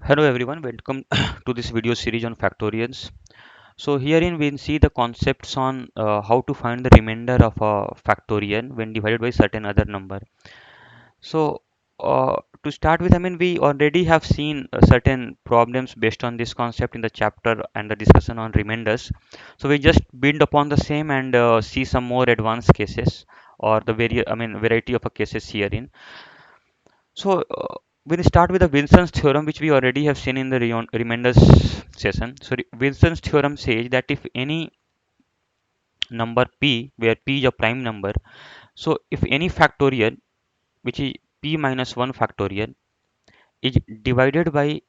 Hello everyone, welcome to this video series on factorials. So herein we see the concepts on how to find the remainder of a factorial when divided by certain other number. So to start with, we already have seen certain problems based on this concept in the chapter and the discussion on remainders. So we just build upon the same and see some more advanced cases or the variety of cases herein. So we'll start with the Wilson's theorem, which we already have seen in the remainders session. So Wilson's theorem says that if any number p, where p is a prime number, so if any factorial, which is p minus 1 factorial, is divided by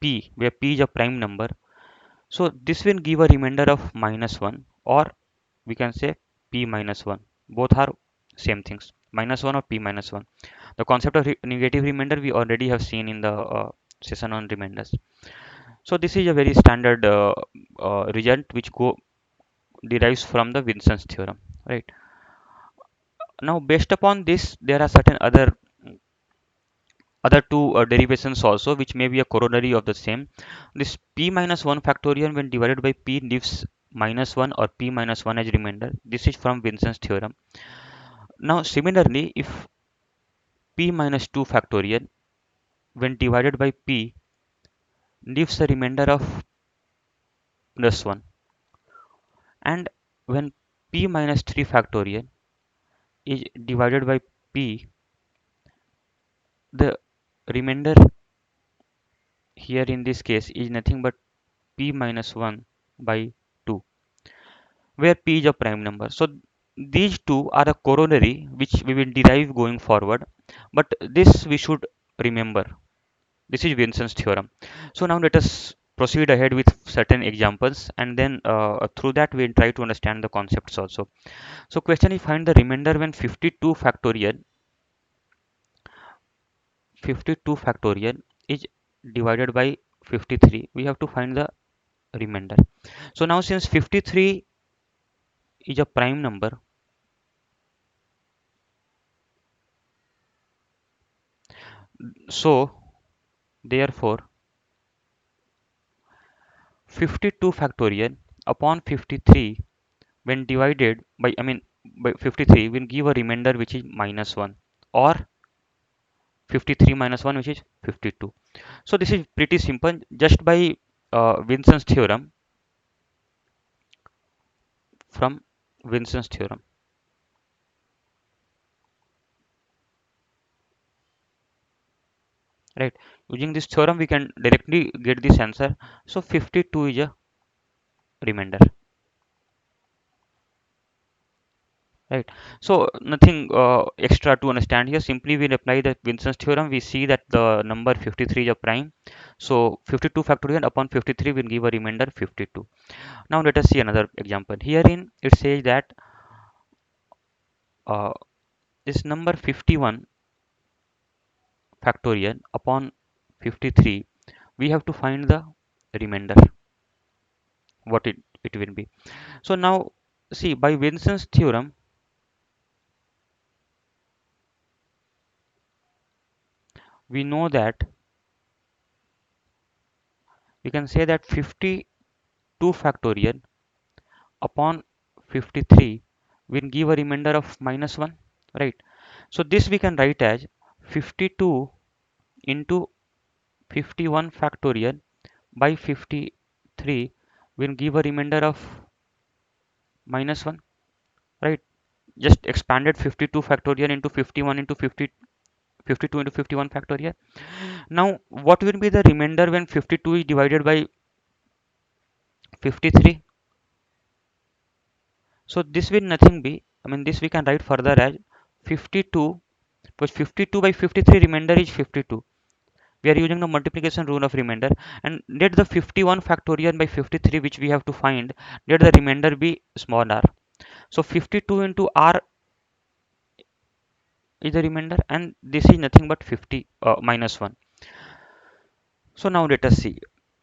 p, where p is a prime number, so this will give a remainder of minus 1, or we can say p minus 1. Both are same things, minus 1 or p minus 1. The concept of negative remainder we already have seen in the session on remainders. So this is a very standard result which derives from the Wilson's theorem, right? Now, based upon this, there are certain other two derivations also, which may be a corollary of the same. This p minus 1 factorial when divided by p leaves minus 1 or p minus 1 as remainder. This is from Wilson's theorem. Now, similarly, if p minus 2 factorial when divided by p leaves a remainder of plus 1, and when p minus 3 factorial is divided by p, the remainder here in this case is nothing but p minus 1 by 2, where p is a prime number. So these two are the corollary which we will derive going forward, but this we should remember. This is Wilson's theorem. So now let us proceed ahead with certain examples, and then through that we'll try to understand the concepts also. So question is, find the remainder when 52 factorial is divided by 53. We have to find the remainder. So now since 53 is a prime number, so therefore 52 factorial upon 53 when divided by by 53 will give a remainder which is minus 1, or 53 minus 1, which is 52. So this is pretty simple. Just by Wilson's theorem, from Wilson's theorem, right? Using this theorem, we can directly get this answer. So 52 is a remainder, right? So nothing extra to understand here. Simply we'll apply the Wilson's theorem. We see that the number 53 is a prime. So 52 factorial upon 53 will give a remainder 52. Now let us see another example. Herein it says that uh, this number 51 factorial upon 53, we have to find the remainder, what it will be. So now see, by Wilson's theorem, we know that we can say that 52 factorial upon 53 will give a remainder of minus 1, right? So this we can write as 52 into 51 factorial by 53 will give a remainder of minus 1, right? Just expanded 52 factorial into 51 into 50, 52 into 51 factorial. Now what will be the remainder when 52 is divided by 53? So this will nothing be, this we can write further as 52, but 52 by 53 remainder is 52. We are using the multiplication rule of remainder, and let the 51 factorial by 53 which we have to find, let the remainder be small r. So 52 into r is the remainder, and this is nothing but 50 minus 1. So now let us see.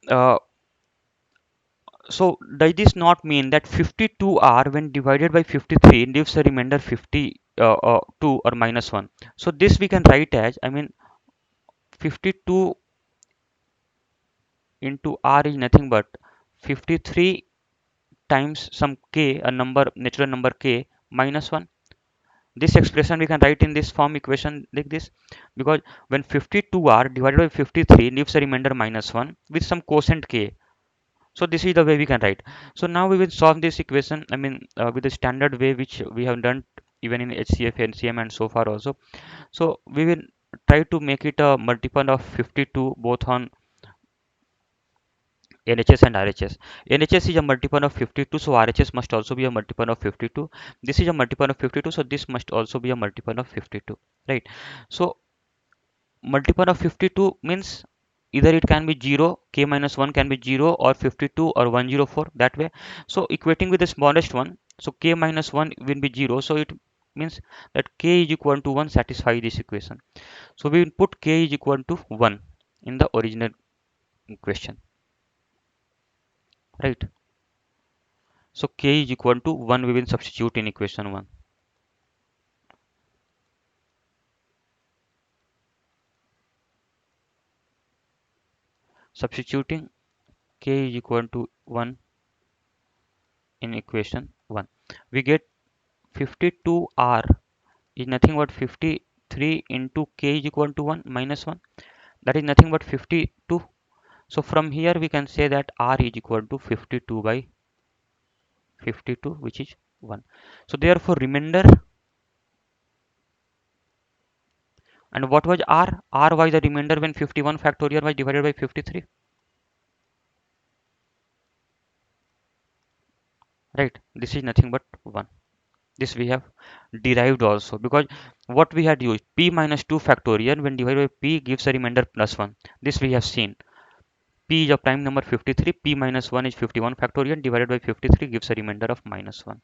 Uh, so does this not mean that 52r when divided by 53 leaves a remainder 52 or minus 1? So this we can write as 52 into r is nothing but 53 times some k, a number, natural number k, minus 1. This expression we can write in this form equation like this, because when 52r divided by 53 leaves a remainder minus 1 with some quotient k. So this is the way we can write. So now we will solve this equation, I mean, with the standard way which we have done even in HCF, NCM and so far also. So we will try to make it a multiple of 52 both on LHS and RHS. LHS is a multiple of 52, so RHS must also be a multiple of 52. This is a multiple of 52, so this must also be a multiple of 52, right? So multiple of 52 means either it can be 0, k minus 1 can be 0, or 52 or 104, that way. So equating with the smallest one, so k minus 1 will be 0, so it means that k is equal to 1 satisfy this equation. So we will put k is equal to 1 in the original question, right? So k is equal to 1, we will substitute in equation 1. Substituting k is equal to 1 in equation 1, we get 52r is nothing but 53 into k is equal to 1 minus 1, that is nothing but 52. So from here we can say that r is equal to 52 by 52, which is 1. So therefore remainder, and what was r was the remainder when 51 factorial was divided by 53, right? This is nothing but 1. This we have derived also, because what we had used, p minus 2 factorial when divided by p gives a remainder plus 1. This we have seen. P is a prime number 53, p minus 1 is 51 factorial divided by 53 gives a remainder of minus 1.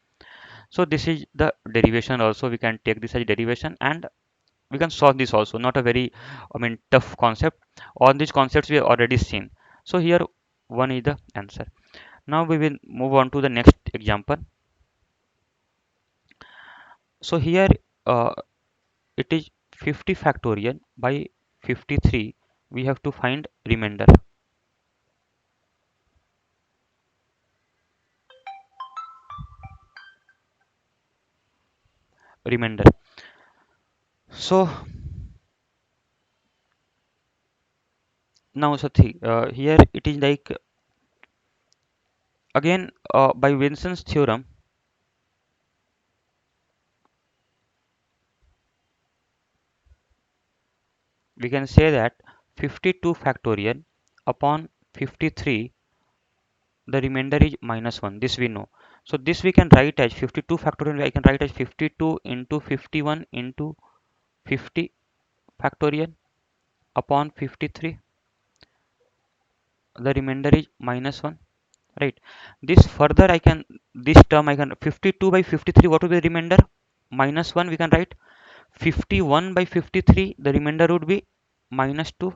So this is the derivation also, we can take this as derivation and we can solve this also, not a very, I mean, tough concept. All these concepts we have already seen. So here 1 is the answer. Now we will move on to the next example. So here it is 50 factorial by 53, we have to find remainder. Remainder. So now Sathi, here it is like again by Vincent's theorem, we can say that 52 factorial upon 53, the remainder is minus 1. This we know. So this we can write as 52 factorial, I can write as 52 into 51 into 50 factorial upon 53. The remainder is minus 1, right? This further I can, this term I can, 52 by 53, what will be the remainder? Minus 1 we can write. 51 by 53, the remainder would be minus 2.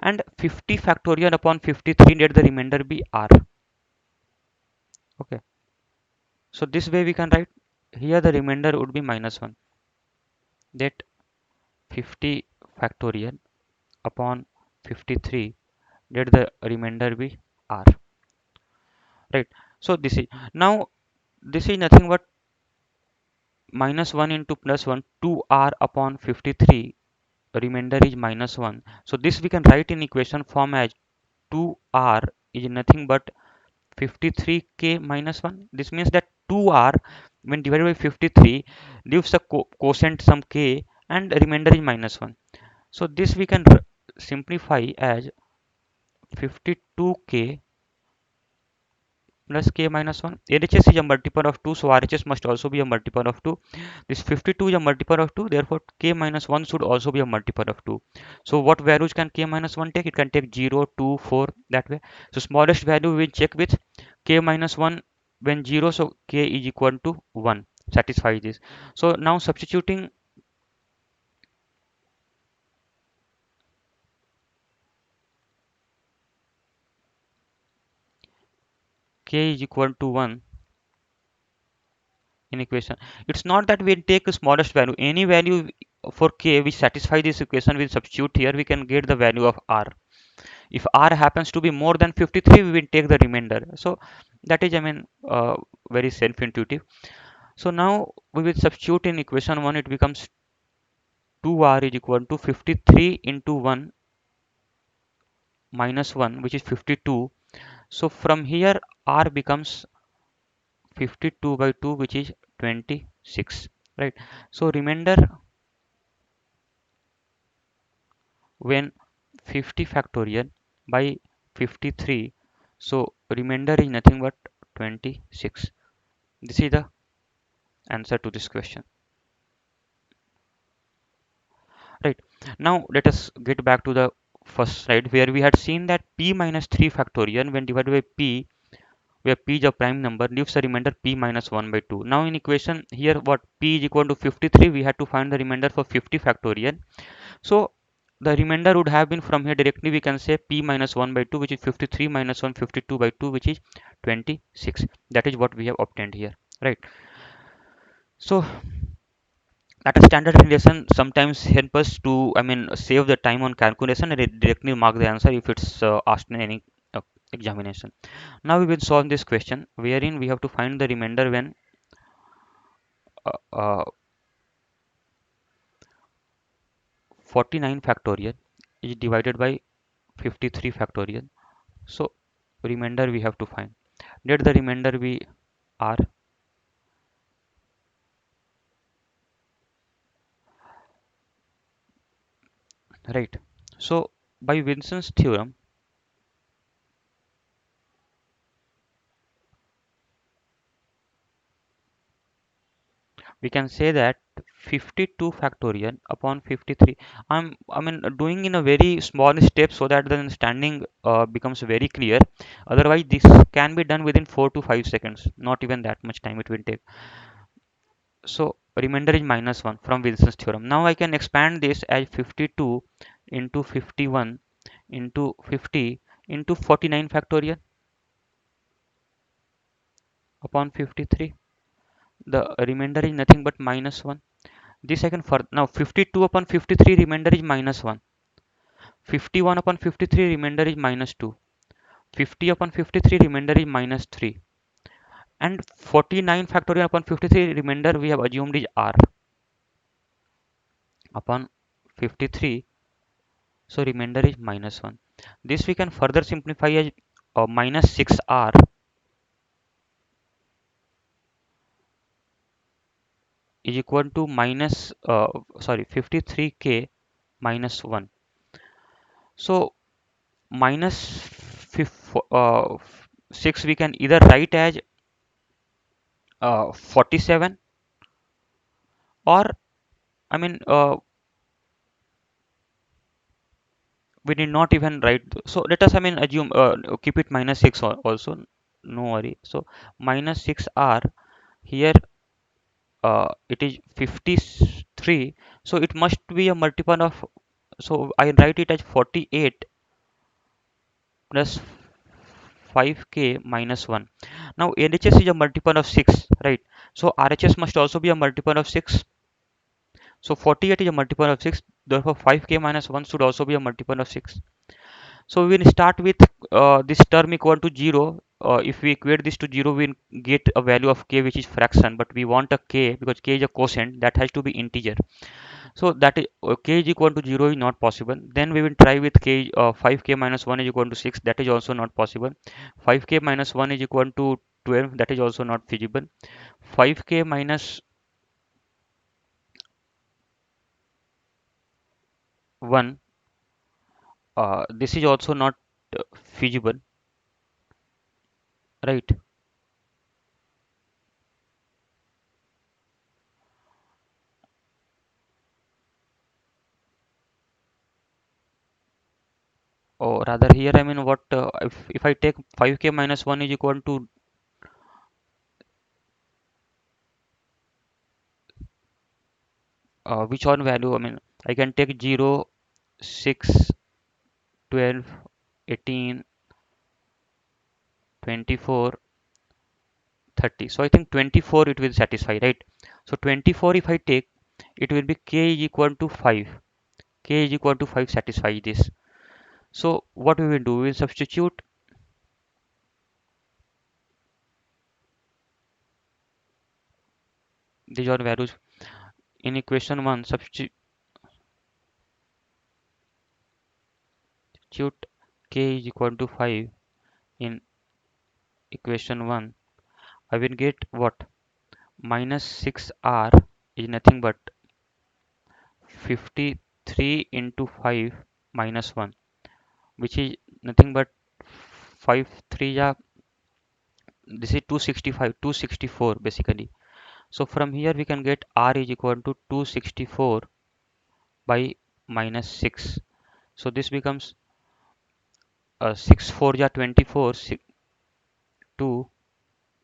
And 50 factorial upon 53, let the remainder be r. Okay. So this way we can write, here the remainder would be minus 1. That 50 factorial upon 53, let the remainder be r, right? So this is, now this is nothing but minus 1 into plus 1, 2r upon 53, remainder is minus 1. So this we can write in equation form as 2r is nothing but 53k minus 1. This means that 2r when divided by 53 leaves a quotient some k and remainder is minus 1. So this we can simplify as 52k plus k minus 1. LHS is a multiple of 2, so RHS must also be a multiple of 2. This 52 is a multiple of 2, therefore k minus 1 should also be a multiple of 2. So what values can k minus 1 take? It can take 0, 2, 4, that way. So smallest value we will check with k minus 1 when 0, so k is equal to 1. Satisfy this. So now substituting k is equal to 1 in equation, it's not that we'll take the smallest value, any value for k which satisfy this equation, we'll substitute here, we can get the value of r. If r happens to be more than 53, we will take the remainder. So that is, very self-intuitive. So now we will substitute in equation 1. It becomes 2r is equal to 53 into 1 minus 1, which is 52. So from here r becomes 52 by 2, which is 26, right? So remainder when 50 factorial by 53, so remainder is nothing but 26. This is the answer to this question, right? Now let us get back to the first slide, where we had seen that p minus 3 factorial when divided by p, where p is a prime number, leaves a remainder p minus 1 by 2. Now in equation here, what p is equal to 53, we had to find the remainder for 50 factorial. So the remainder would have been, from here directly we can say p minus 1 by 2, which is 53 minus 1, 52 by 2, which is 26. That is what we have obtained here, right? So that a standard relation sometimes help us to, save the time on calculation and directly mark the answer if it's asked in any uh, examination. Now we will solve this question, wherein we have to find the remainder when uh, uh, 49 factorial is divided by 53 factorial. So remainder we have to find. Let the remainder be r, right? So by Vincent's theorem, we can say that 52 factorial upon 53. I mean doing in a very small step so that the understanding becomes very clear. Otherwise this can be done within 4 to 5 seconds, not even that much time it will take. So remainder is minus 1 from Wilson's theorem. Now I can expand this as 52 into 51 into 50 into 49 factorial upon 53. The remainder is nothing but minus 1. This I can further. Now 52 upon 53 remainder is minus 1. 51 upon 53 remainder is minus 2. 50 upon 53 remainder is minus 3. And 49 factorial upon 53 remainder we have assumed is r upon 53. So remainder is minus 1. This we can further simplify as minus 6r is equal to minus, 53k minus 1. So minus 6 we can either write as 47, or I mean we did not even write. So let us assume, keep it minus 6 also, no worry. So minus 6r here, it is 53, so it must be a multiple of, so I write it as 48 plus 5k minus 1. Now LHS is a multiple of 6, right? So RHS must also be a multiple of 6. So 48 is a multiple of 6, therefore 5k minus 1 should also be a multiple of 6. So we will start with this term equal to 0. If we equate this to 0, we will get a value of k which is fraction, but we want a k because k is a quotient that has to be integer. So that is, k is equal to 0 is not possible. Then we will try with k, 5k minus 1 is equal to 6, that is also not possible. 5k minus 1 is equal to 12, that is also not feasible. 5k minus 1, this is also not feasible, right? Or rather here, what, if I take 5k minus 1 is equal to, which one value? I can take 0, 6, 12, 18, 24, 30. So I think 24 it will satisfy, right? So 24 if I take, it will be k is equal to 5. K is equal to 5 satisfy this. So what we will do, we will substitute these are values in equation 1. Substitute k is equal to 5 in equation 1. I will get what? Minus 6r is nothing but 53 into 5 minus 1, which is nothing but 5 3 ja, this is 265 264 basically. So from here we can get r is equal to 264 by minus 6. So this becomes 6 4 ja 24, 2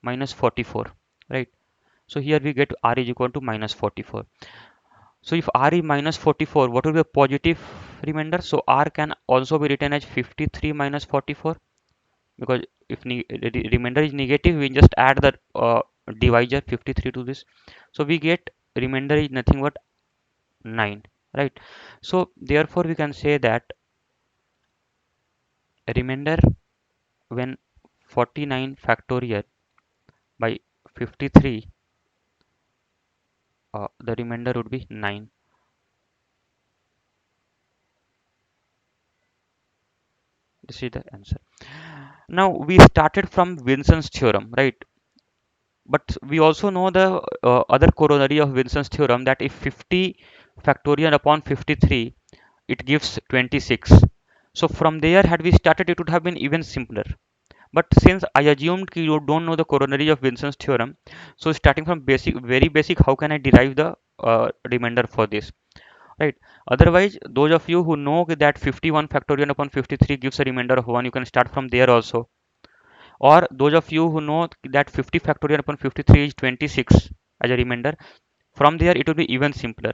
minus 44, right? So here we get r is equal to minus 44. So if r is minus 44, what will be a positive remainder? So r can also be written as 53 minus 44, because if remainder is negative, we just add the divisor 53 to this. So we get remainder is nothing but 9, right? So therefore we can say that remainder when 49 factorial by 53, the remainder would be 9. This is the answer. Now we started from Vincent's theorem, right? But we also know the other corollary of Vincent's theorem, that if 50 factorial upon 53, it gives 26. So from there, had we started, it would have been even simpler. But since I assumed you don't know the corollary of Vincent's theorem, so starting from basic, very basic, how can I derive the remainder for this? Right. Otherwise, those of you who know that 51 factorial upon 53 gives a remainder of 1, you can start from there also. Or those of you who know that 50 factorial upon 53 is 26 as a remainder, from there it will be even simpler.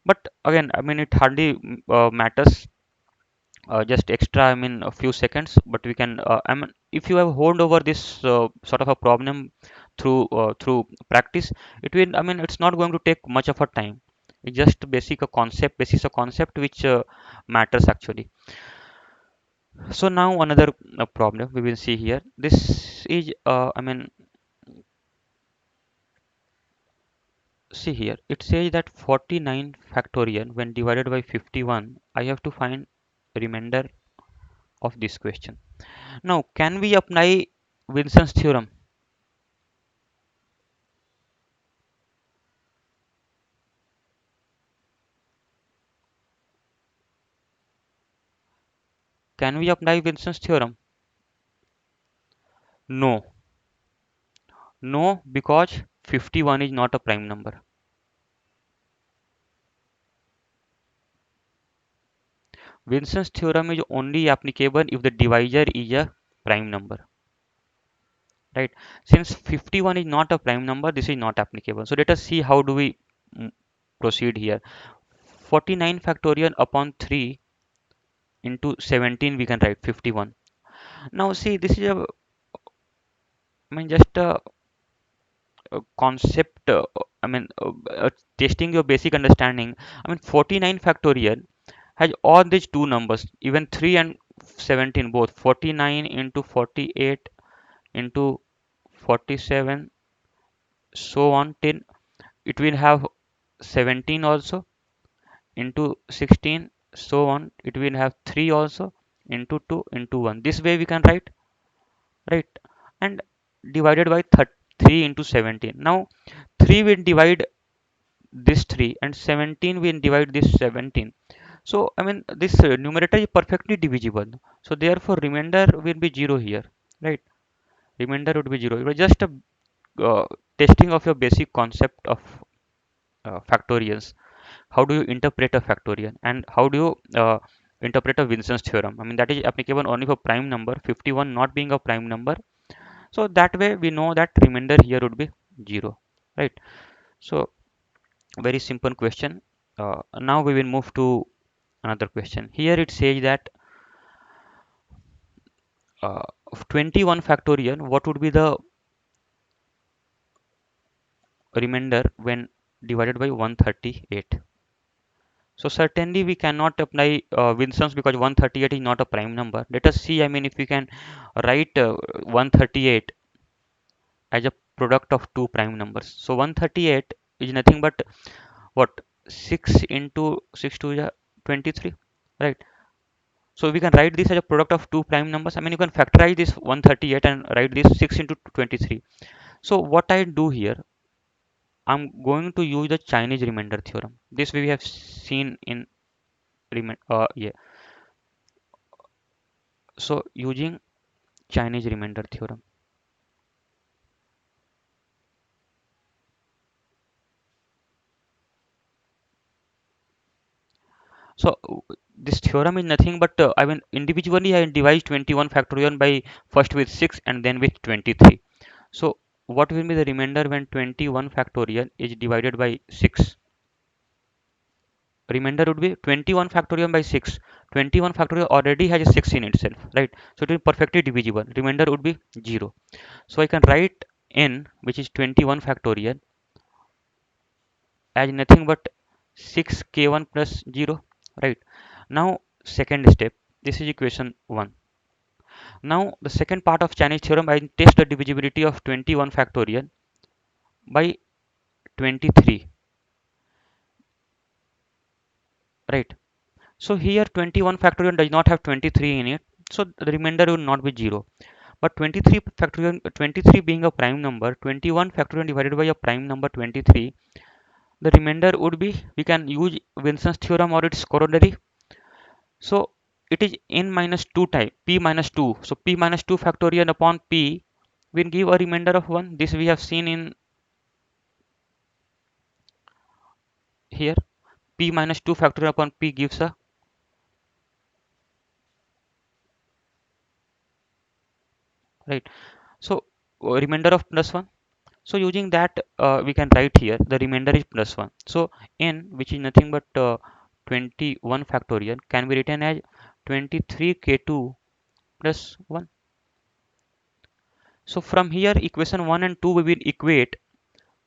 But again, I mean, it hardly matters, just extra, I mean, a few seconds, but we can, I mean, if you have honed over this sort of a problem through practice, it will, I mean, it's not going to take much of a time. It's just basic a concept, basis a concept which matters actually. So now another problem we will see here. This is, I mean, see here, it says that 49 factorial when divided by 51, I have to find remainder of this question. Now, can we apply Vincent's theorem? Can we apply Vincent's theorem? No. No, because 51 is not a prime number. Vincent's theorem is only applicable if the divisor is a prime number. Right? Since 51 is not a prime number, this is not applicable. So let us see how do we mm, proceed here. 49 factorial upon 3 into 17, we can write 51. Now see, this is a, I mean, just a concept, I mean, testing your basic understanding. I mean, 49 factorial has all these two numbers, even 3 and 17 both. 49 into 48 into 47, so on till it will have 17 also, into 16, so on. It will have 3 also, into 2, into 1. This way we can write, right? And divided by 3 into 17. Now 3 will divide this 3 and 17 will divide this 17. So I mean, this numerator is perfectly divisible, so therefore remainder will be 0 here, right? Remainder would be 0. It was just a testing of your basic concept of factorials. How do you interpret a factorial, and how do you interpret a Vincent's theorem? I mean, that is applicable only for prime number, 51 not being a prime number. So that way we know that remainder here would be 0, right? So very simple question. Now we will move to another question. Here it says that of 21 factorial, what would be the remainder when divided by 138? So certainly we cannot apply Wilson's because 138 is not a prime number. Let us see, I mean, if we can write 138 as a product of two prime numbers. So 138 is nothing but what, 6 into 6 to the 23, right? So we can write this as a product of two prime numbers. I mean, you can factorize this 138 and write this 6 into 23. So what I do here, I'm going to use the Chinese remainder theorem. This we have seen in yeah. So using Chinese remainder theorem. So this theorem is nothing but I mean individually I divide 21 factorial by first with 6 and then with 23. So what will be the remainder when 21 factorial is divided by 6? Remainder would be 21 factorial by 6. 21 factorial already has a 6 in itself, right? So it is perfectly divisible. Remainder would be 0. So I can write n, which is 21 factorial, as nothing but 6k1 plus 0, right? Now second step, this is equation 1. Now the second part of Chinese theorem, I test the divisibility of 21 factorial by 23, right? So here 21 factorial does not have 23 in it, so the remainder will not be 0. But 23 factorial, 23 being a prime number, 21 factorial divided by a prime number 23, the remainder would be, we can use Wilson's theorem or its corollary. So it is n minus 2 type, p minus 2. So p minus 2 factorial upon p will give a remainder of 1. This we have seen in here. P minus 2 factorial upon p gives a, right. So remainder of plus 1. So using that we can write here the remainder is plus 1. So n, which is nothing but 21 factorial, can be written as 23k2 plus 1. So from here equation 1 and 2 we will equate.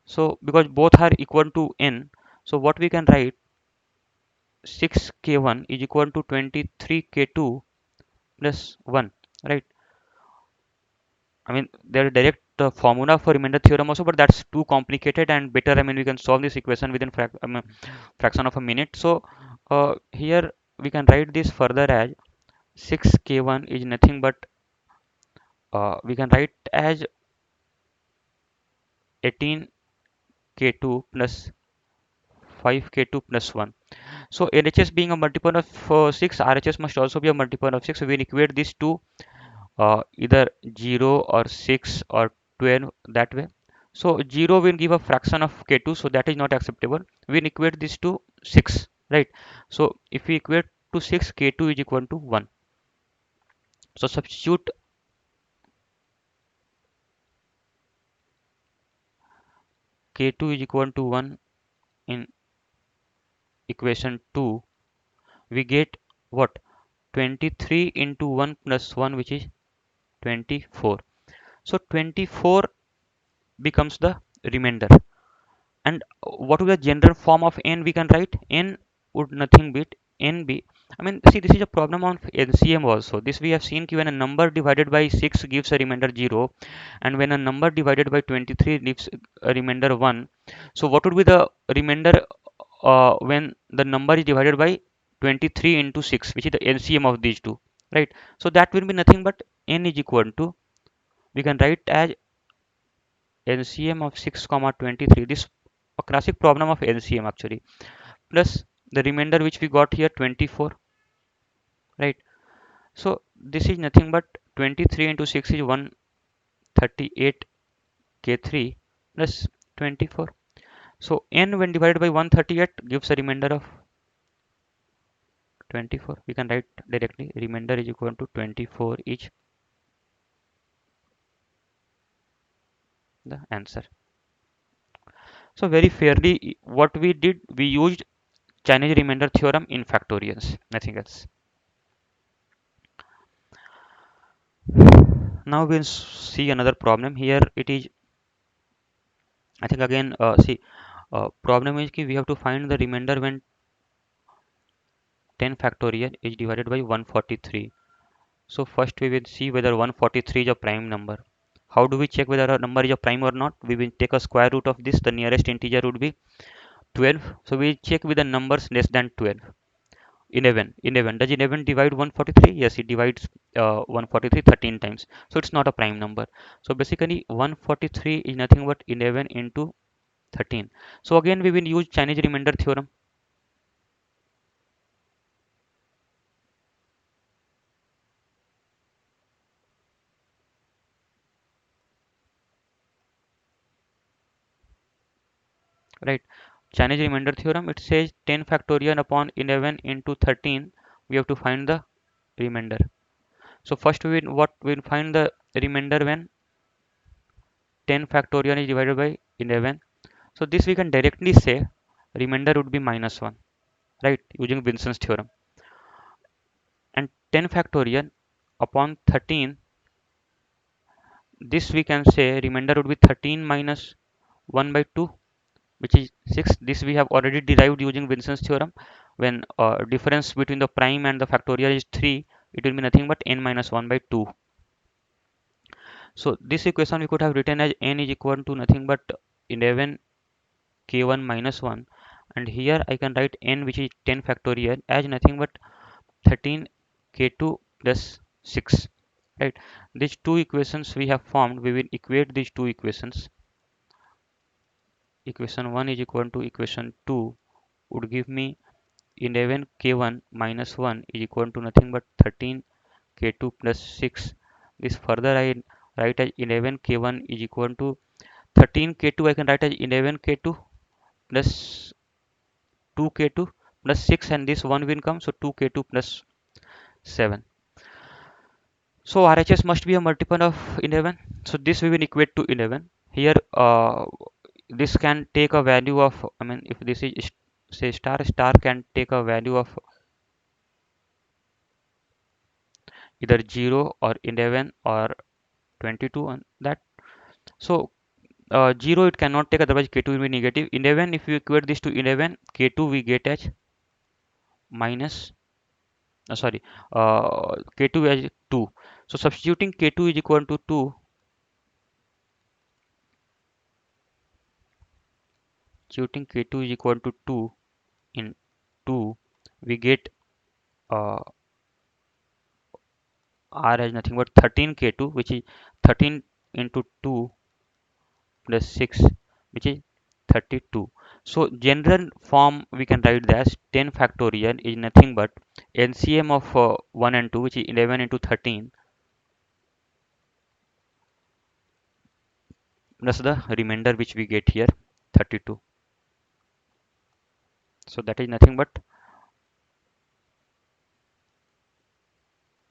So because both are equal to n, so what we can write, 6k1 is equal to 23k2 plus 1, right? I mean, there is direct formula for remainder theorem also, but that's too complicated and better. I mean, we can solve this equation within fraction of a minute. So here we can write this further as 6k1 is nothing but we can write as 18k2 plus 5k2 plus 1. So LHS being a multiple of 6, RHS must also be a multiple of 6. So we will equate these two either 0 or 6 or 12 that way. So 0 will give a fraction of k2, so that is not acceptable. We will equate this to 6, right? So if we equate to 6, k2 is equal to 1. So substitute k2 is equal to 1 in equation 2. We get what? 23 into 1 plus 1, which is 24. So 24 becomes the remainder. And what would the general form of n we can write? N would nothing but n be, I mean, see, this is a problem on LCM also. This we have seen when a number divided by 6 gives a remainder 0, and when a number divided by 23 gives a remainder 1. So what would be the remainder when the number is divided by 23 into 6, which is the LCM of these two, right? So that will be nothing but n is equal to, we can write as LCM of 6 comma 23. This a classic problem of LCM actually, plus the remainder which we got here 24, right? So this is nothing but 23 into 6 is 138 k3 plus 24. So n when divided by 138 gives a remainder of 24. We can write directly remainder is equal to 24 is the answer. So very fairly what we did, we used Chinese remainder theorem in factorials, nothing else. Now we'll see another problem. Here it is, I think again, see, problem is we have to find the remainder when 10 factorial is divided by 143. So first we will see whether 143 is a prime number. How do we check whether a number is a prime or not? We will take a square root of this. The nearest integer would be 12. So we check with the numbers less than 12. 11. 11. Does 11 divide 143? Yes, it divides 143 13 times. So it's not a prime number. So basically 143 is nothing but 11 into 13. So again we will use Chinese remainder theorem. Right, Chinese remainder theorem, it says 10 factorial upon 11 into 13. We have to find the remainder. So first we will find the remainder when 10 factorial is divided by 11. So this we can directly say remainder would be minus 1, right, using Vincent's theorem. And 10 factorial upon 13, this we can say remainder would be 13 minus 1 by 2, which is 6. This we have already derived using Vincent's theorem. When difference between the prime and the factorial is 3, it will be nothing but n minus 1 by 2. So this equation we could have written as n is equal to nothing but 11 k1 minus 1, and here I can write n, which is 10 factorial, as nothing but 13 k2 plus 6. Right, these two equations we have formed, we will equate these two equations. Equation 1 is equal to equation 2 would give me 11 k1 minus 1 is equal to nothing but 13 k2 plus 6. This further I write as 11 k1 is equal to 13 k2, I can write as 11 k2 plus 2 k2 plus 6, and this 1 will come, so 2 k2 plus 7. So RHS must be a multiple of 11. So this we will equate to 11. Here this can take a value of, I mean, if this is say star, star can take a value of either 0 or 11 or 22 on that. So 0 it cannot take, otherwise k2 will be negative. 11, if you equate this to 11, k2 we get as minus, sorry, k2 as 2. So substituting k2 is equal to 2, substituting k2 is equal to 2 in 2, we get uh, r as nothing but 13 k2, which is 13 into 2 plus 6, which is 32. So general form we can write that 10 factorial is nothing but LCM of 1 and 2, which is 11 into 13 plus the remainder which we get here 32. So that is nothing but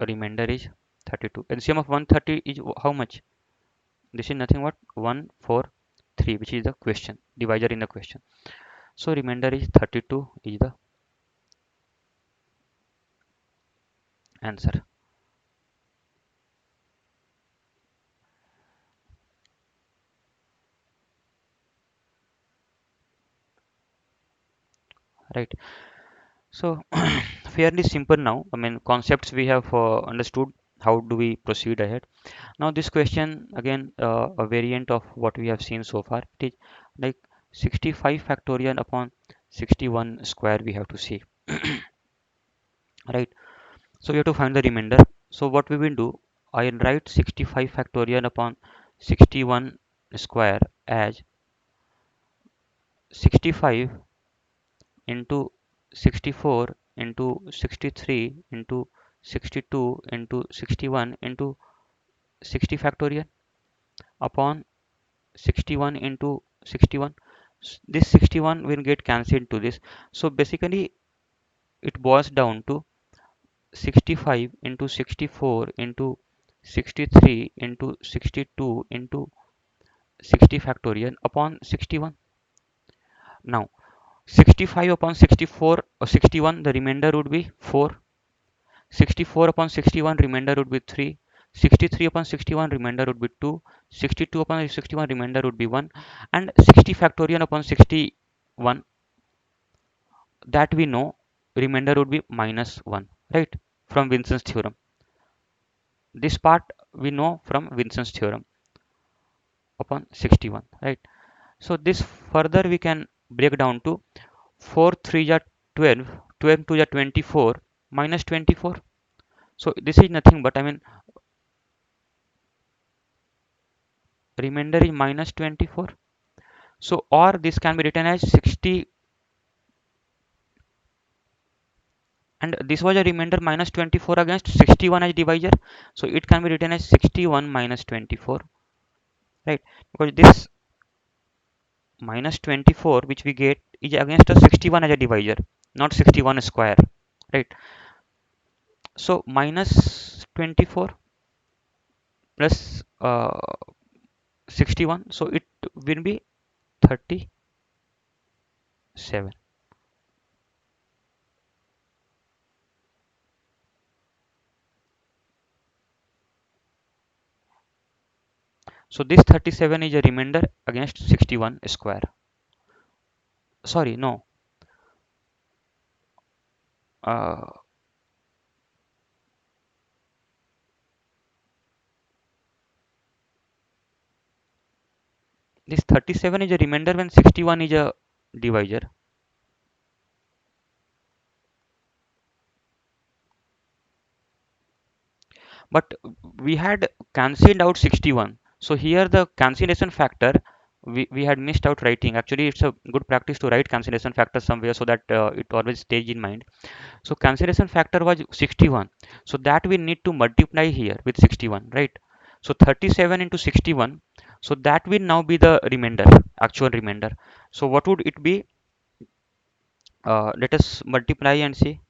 remainder is 32. LCM of 130 is how much? This is nothing but 143, which is the question divisor in the question. So remainder is 32 is the answer. Right. So fairly simple now. I mean, concepts we have understood. How do we proceed ahead? Now this question again, a variant of what we have seen so far. It is like 65 factorial upon 61 square we have to see. Right. So we have to find the remainder. So what we will do, I will write 65 factorial upon 61 square as 65 into 64 into 63 into 62 into 61 into 60 factorial upon 61 into 61. This 61 will get cancelled to this. So basically it boils down to 65 into 64 into 63 into 62 into 60 factorial upon 61. Now 65 upon 64 or 61, the remainder would be 4. 64 upon 61, remainder would be 3. 63 upon 61, remainder would be 2. 62 upon 61, remainder would be 1. And 60 factorial upon 61, that we know remainder would be minus 1, right? From Vincent's theorem. This part we know from Vincent's theorem upon 61, right? So this further we can break down to 4 3 are 12, 12 2 are 24, minus 24. So this is nothing but, I mean, remainder is minus 24. So or this can be written as 60, and this was a remainder minus 24 against 61 as divisor. So it can be written as 61 minus 24, right? Because this minus 24 which we get is against a 61 as a divisor, not 61 square, right? So minus 24 plus 61, so it will be 37. So this 37 is a remainder against 61 square. Sorry, no. Uh, this 37 is a remainder when 61 is a divisor. But we had cancelled out 61. So here the cancellation factor, we had missed out writing. Actually, it's a good practice to write cancellation factor somewhere so that it always stays in mind. So cancellation factor was 61. So that we need to multiply here with 61, right? So 37 into 61. So that will now be the remainder, actual remainder. So what would it be? Let us multiply and see.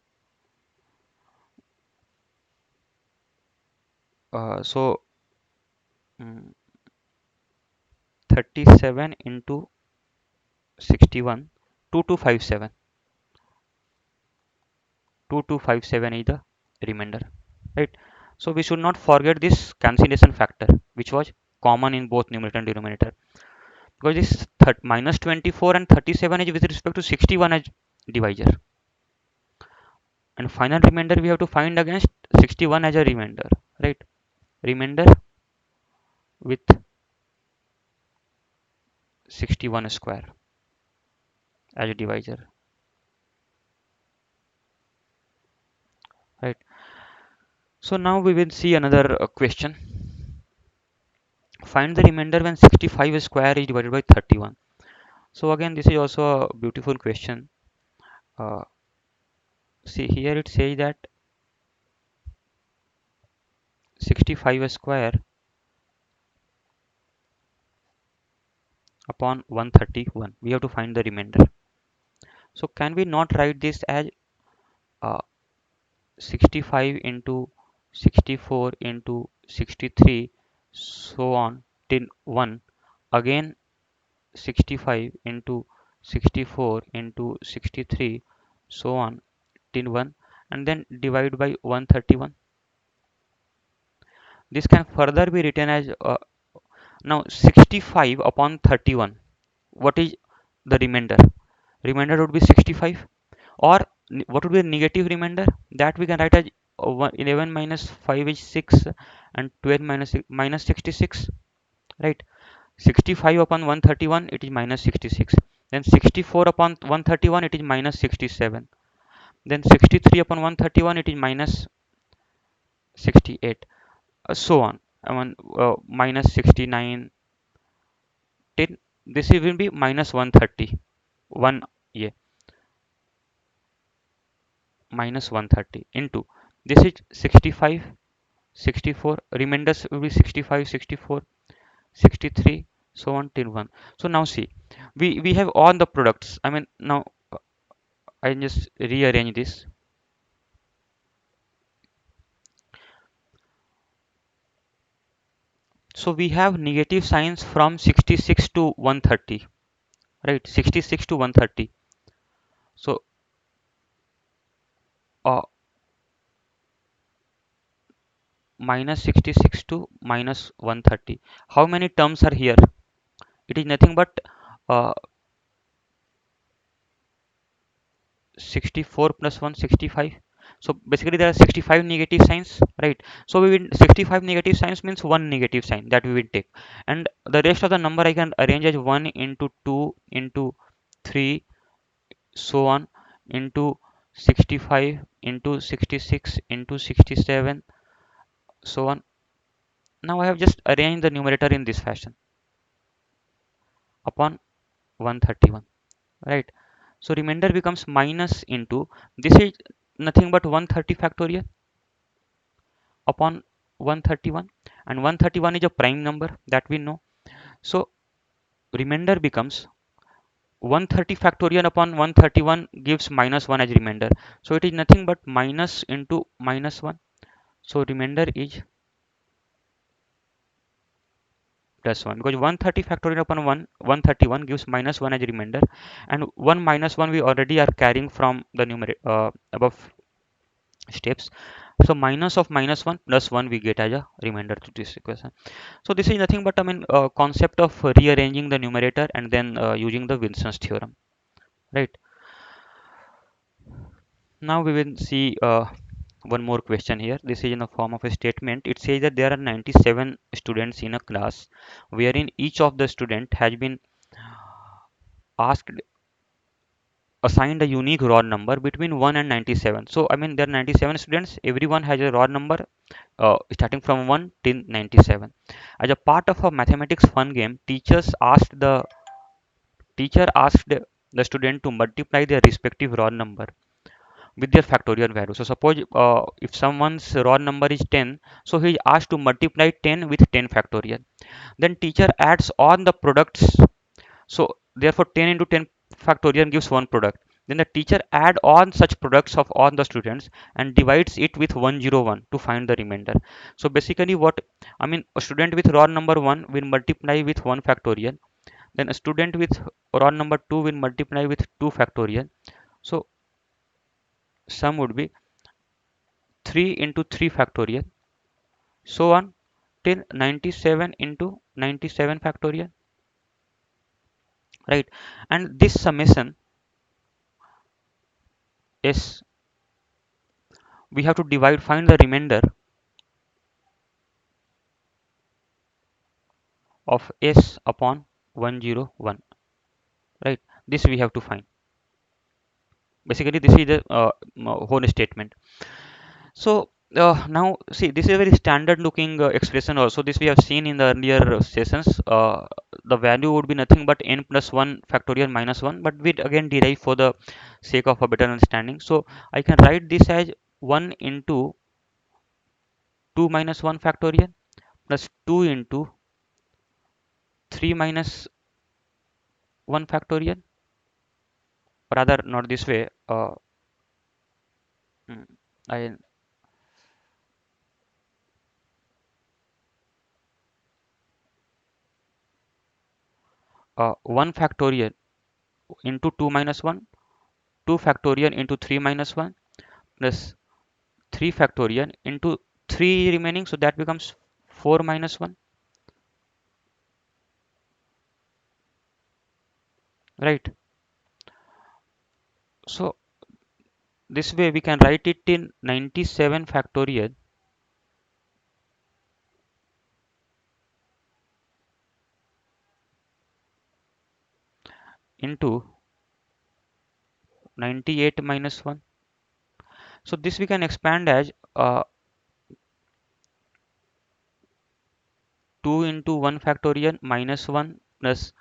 So mm, 37 into 61, 2257. 2257 is the remainder, right? So we should not forget this cancellation factor, which was common in both numerator and denominator. Because this minus 24 and 37 is with respect to 61 as divisor, and final remainder we have to find against 61 as a remainder, right? Remainder with 61 square as a divisor, right? So now we will see another question. Find the remainder when 65 square is divided by 31. So again, this is also a beautiful question. uh, See here it says that 65 square upon 131. We have to find the remainder. So can we not write this as uh, 65 into 64 into 63 so on till 1, again 65 into 64 into 63 so on till 1, and then divide by 131. This can further be written as now 65 upon 31. What is the remainder? Remainder would be 65, or what would be the negative remainder? That we can write as 11 minus 5 is 6, and 12 minus 66, right? 65 upon 131, it is minus 66. Then 64 upon 131, it is minus 67. Then 63 upon 131, it is minus 68. So on. I mean, minus 69 till this will be minus 130. 1, yeah, minus 130 into this is 65, 64, remainders will be 65, 64, 63, so on till 1. So now see, we have all the products. I mean, now I just rearrange this. So we have negative signs from 66 to 130, right? 66 to 130. So uh, minus 66 to minus 130. How many terms are here? It is nothing but uh, 64 plus 1, 65. So basically there are 65 negative signs, right? So we will 65 negative signs means one negative sign that we will take, and the rest of the number I can arrange as 1 into 2 into 3, so on, into 65 into 66 into 67, so on. Now I have just arranged the numerator in this fashion upon 131, right? So remainder becomes minus into, this is nothing but 130 factorial upon 131, and 131 is a prime number that we know. So remainder becomes 130 factorial upon 131 gives minus 1 as remainder. So it is nothing but minus into minus 1. So remainder is plus 1, because 130 factorial upon 131 gives minus 1 as remainder, and 1 minus 1 we already are carrying from the numerator above steps. So minus of minus 1 plus 1 we get as a remainder to this equation. So this is nothing but concept of rearranging the numerator and then using the Wilson's theorem, right? Now we will see one more question here. This is in the form of a statement. It says that there are 97 students in a class wherein each of the student has been asked assigned a unique roll number between 1 and 97. So I mean there are 97 students, everyone has a roll number starting from 1 till 97. As a part of a mathematics fun game, teacher asked the student to multiply their respective roll number with their factorial value. So suppose if someone's roll number is 10, so he is asked to multiply 10 with 10 factorial. Then teacher adds on the products. So therefore 10 into 10 factorial gives one product. Then the teacher add on such products of all the students and divides it with 101 to find the remainder. So basically what I mean, a student with roll number 1 will multiply with 1 factorial. Then a student with roll number 2 will multiply with 2 factorial. So sum would be 3 into 3 factorial, so on till 97 into 97 factorial, right? And this summation is, we have to find the remainder of s upon 101, right? This we have to find. Basically this is the whole statement. So now see, this is a very standard looking expression also. This we have seen in the earlier sessions. The value would be nothing but n plus 1 factorial minus 1, but we again derive for the sake of a better understanding. So I can write this as 1 into 2 minus 1 factorial plus 2 into 3 minus 1 factorial. Rather not this way. Mm, I 1 factorial into 2 minus 1, 2 factorial into 3 minus 1 plus 3 factorial into 3 remaining, so that becomes 4 minus 1, right? So this way we can write it in 97 factorial into 98 minus 1. So this we can expand as 2 into 1 factorial minus 1 plus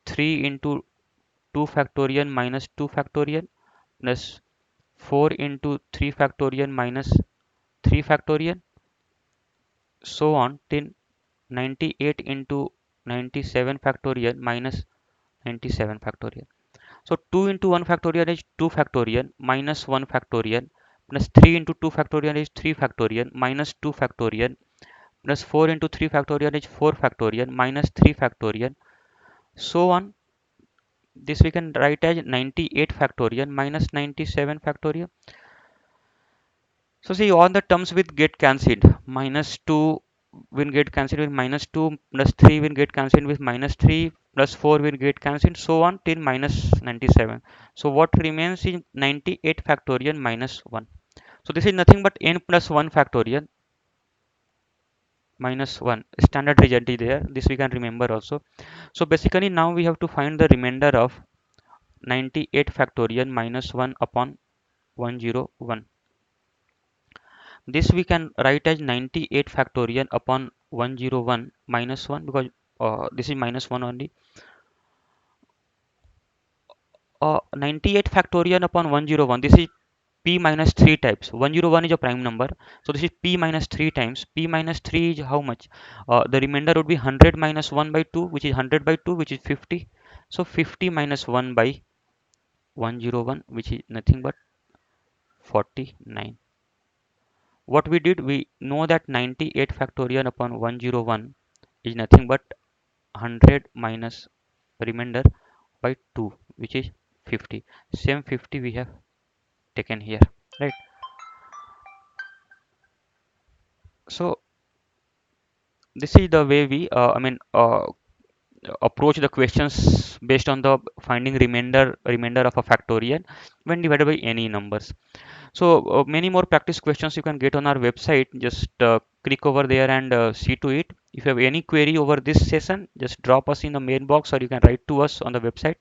3 into 2 factorial minus 2 factorial plus 4 into 3 factorial minus 3 factorial, so on till 98 into 97 factorial minus 97 factorial. So 2 into 1 factorial is 2 factorial minus 1 factorial plus 3 into 2 factorial is 3 factorial minus 2 factorial plus 4 into 3 factorial is 4 factorial minus 3 factorial, so on. This we can write as 98 factorial minus 97 factorial. So see, all the terms with get cancelled. Minus 2 will get cancelled with minus 2, plus 3 will get cancelled with minus 3, plus 4 will get cancelled, so on till minus 97. So what remains is 98 factorial minus 1. So this is nothing but n plus 1 factorial minus 1. Standard result is there. This we can remember also. So basically now we have to find the remainder of 98 factorial minus 1 upon 101. This we can write as 98 factorial upon 101 minus 1, because this is minus 1 only. 98 factorial upon 101. This is p minus 3 times. 101 is a prime number. So this is p minus 3 times. P minus 3 is how much? The remainder would be 100 minus 1 by 2, which is 100 by 2, which is 50. So 50 minus 1 by 101, which is nothing but 49. What we did, we know that 98 factorial upon 101 is nothing but 100 minus remainder by 2, which is 50. Same 50 we have taken here, right? So this is the way we approach the questions based on the finding remainder of a factorial when divided by any numbers. So many more practice questions you can get on our website. Just click over there and see to it. If you have any query over this session, just drop us in the mailbox, or you can write to us on the website,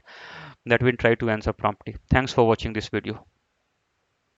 that we'll try to answer promptly. Thanks for watching this video.